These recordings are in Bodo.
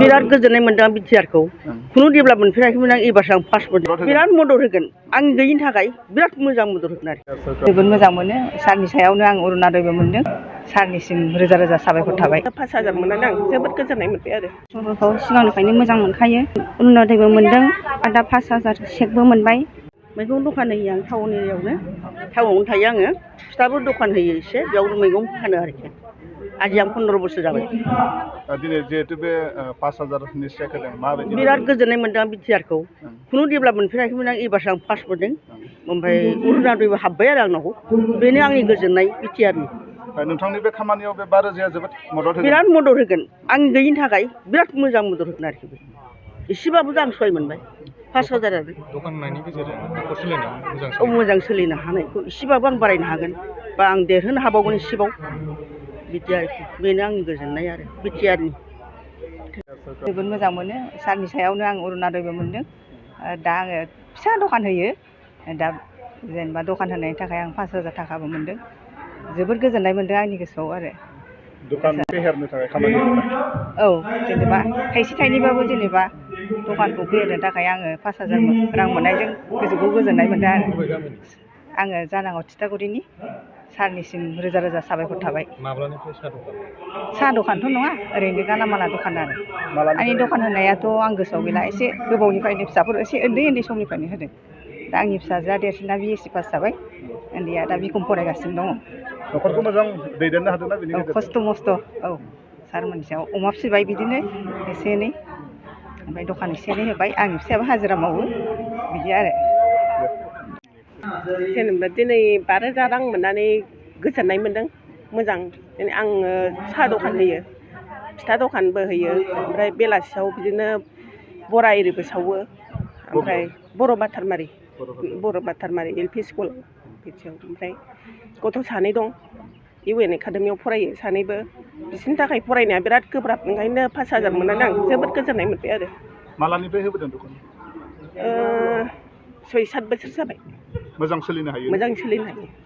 बिराद गोजोननाय मोनदों आं बिटिआरखौ खुनु डेभेलप मोनफेराखैमोन आं एबारसो आं फार्स्ट मोनदों बिराद मदद होगोन आं गैयिनि थाखाय बिराद मोजां मदद होगोन आरो जोबोद मोजां मोनो सारनि सायावनो आं अरुणादयबो मोनदों सारनिसिम रोजा रोजा साबायखर थाबाय 5,000 मोननानै आं जोबोद गोजोननाय मोनबाय आरो सरकारखौ सिगांनिफ्रायनो मोजां मोनखायो अरुणादयबो मोनदों आरो दा 5,000 चेकबो मोनबाय मैगं दखान होयो आं टाउन एरियायावनो टाउनावनो थायो आङो फिथाबो दखान होयो एसे बेयावनो मैगं फानो आरोखि आजि आं 15 बोसोर जाबाय दिनै जिहेतु बे 5,000नि चेक होदों माबायदि बिराद गोजोननाय मोनदों आं बिटिआरखौ खुनु डेभेलप मोनफेराखैमोन आं एबारसो आं फार्स्ट मोनदों ओमफ्राय अरुणादयबो हाबबाय आरो आंनाव बेनो आंनि गोजोननाय बिटिआरनि नोंथांनि बे खामानियाव बे 5,000 जोबोद मदद होगोन बिराद मदद होगोन आं गैयिनि थाखाय बिराद मोजां मदद होगोन आरोखि एसेबाबो आं सहाय मोनबाय 5,000 आरो दखान होनायनि गेजेरजों न'खर सोलिनायाव मोजां सोलिनो हानायखौ एसेबाबो आं बारायनो हागोन बा आं देरहोनो हाबावगोन एसेबाव बिदि आरोखि बेनो आंनि गोजोननाय आरो बिटिआरनि जोबोद मोजां मोनो सारनि सायावनो आं अरुणादयबो मोनदों दा आङो फिसा दखान होयो दा जेनेबा दखान होनायनि थाखाय आं 5,000 थाखाबो मोनदों जोबोद गोजोननाय मोनदों आंनि गोसोआव आरो दखान फेहेरनो थाखाय खामानि औ जेनेबा थाइसे थाइनैबाबो जेनेबा दखानखौ फेहेरनो थाखाय आङो 5,000 रां मोननायजों गोसोखौ गोजोननाय मोनदों आरो आङो जानांगौ थिथागुरिनि सारनिसिम रोजा रोजा साबायखर थाबाय माब्लानिफ्राय साहा दखानथ' नङा ओरैनो गालामाला दखान आरो आंनि दखान होनायाथ' आं गोसोआव गैला एसे गोबावनिफ्रायनो फिसाफोर एसे उन्दै समनिफ्रायनो होदों दा आंनि फिसाजोआ देरसिना BSc पास जाबाय उन्दैया दा BCom फरायगासिनो दङ न'खरखौ मोजां दैदेननो हादोंना बेनि गेजेरजों खस्थ' मस्थ' औ सारमोननि सायाव अमा फिसिबाय बिदिनो एसे एनै ओमफ्राय दखान एसे एनै होबाय आंनि फिसायाबो हाजिरा मावो बिदि आरो जेनेबा दिनै 12,000 रां मोननानै गोजोननाय मोनदों मोजां आङो साहा दखान होयो फिथा दखानबो होयो ओमफ्राय बेलासियाव बिदिनो बरा एरिबो सावो ओमफ्राय बर' बाथारमारि LP स्कुल बिदियाव ओमफ्राय गथ' सानै दं UN एकाडेमियाव फरायो सानैबो बिसोरनि थाखाय फरायनाया बिराद गोब्राब ओंखायनो 5,000 मोननानै आं जोबोद गोजोननाय मोनबाय आरो मालानिफ्राय होबोदों दखान 6-7 बोसोर जाबाय मोजां सोलिनो हायो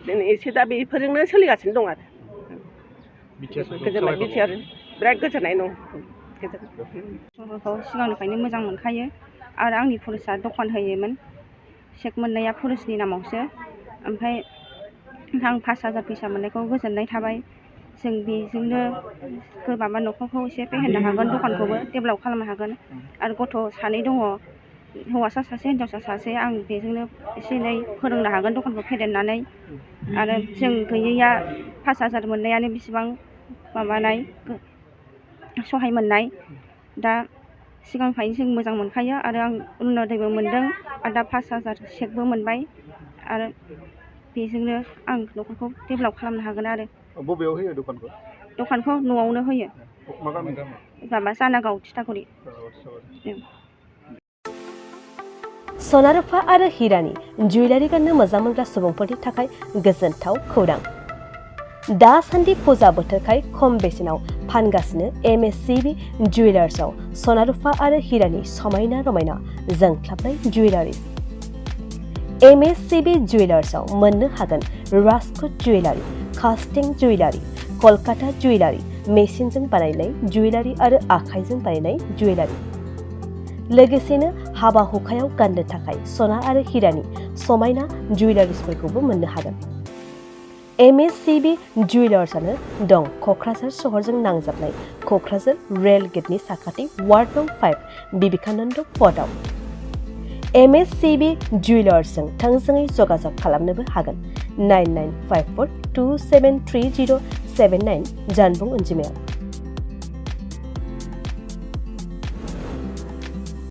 दिनै एसे दा बेफोरजोंनो सोलिगासिनो दं आरो गोजोननाय बिटिआर बिराद गोजोननाय दं सरकारखौ सिगांनिफ्रायनो मोजां मोनखायो आरो आंनि पुलिसा दखान होयोमोन चेक मोननाया पुलिसनि नामावसो ओमफ्राय आं 5,000 फैसा मोननायखौ गोजोननाय थाबाय जों बेजोंनो गोबाबा न'खरखौ एसे फेहेरनो हागोन दखानखौबो डेभेलप खालामनो हागोन आरो गथ' सानै दङ हौवासा सासे हिनजावसा सासे आं बेजोंनो एसे एनै फोरोंनो हागोन दखानखौ फेदेरनानै आरो जों गैयैया 5,000 मोननायानो बेसेबां माबानाय सहाय मोननाय दा सिगांनिफ्रायनो जों मोजां मोनखायो आरो आं अरुणादयबो मोनदों आरो दा 5,000 चेकबो मोनबाय आरो बेजोंनो आं न'खरखौ डेभेलप खालामनो हागोन आरो बबेयाव होयो दखानखौ न'आवनो होयो माबा जानागाव थिथागुरि सनारुफा आरो हिरानि जुवेलारि गाननो मोजां मोनग्रा सुबुंफोरनि थाखाय गोजोनथाव खौरां दासान्दि फुजा बोथोरखाय खम बेसेनाव फानगासिनो MSCB जुवेलार्सआव सनारुफा आरो हिरानि समायना रमायना जोंख्लाबनाय जुवेलारिज MSCB जुवेलार्सआव मोननो हागोन राजकोट जुवेलारि कास्टिं जुवेलारि कलकाता जुवेलारि मेसिनजों बानायनाय जुवेलारि आरो आखाइजों बानायनाय जुवेलारि लोगोसेनो हाबा हुखायाव गाननो थाखाय सना आरो हिरानि समायना जुवेलारिसफोरखौबो मोननो हागोन MSCB जुवेलार्सआनो दं क'क्राझार सहरजों नांजाबनाय क'क्राझार रेल गेटनि साखाथि वार्ड नं 5 बिबेकानन्द फर्टआव MSCB जुवेलार्सजों थोंजोङै जगाजग खालामनोबो हागोन 9954273079 जानबुं अनजिमायाव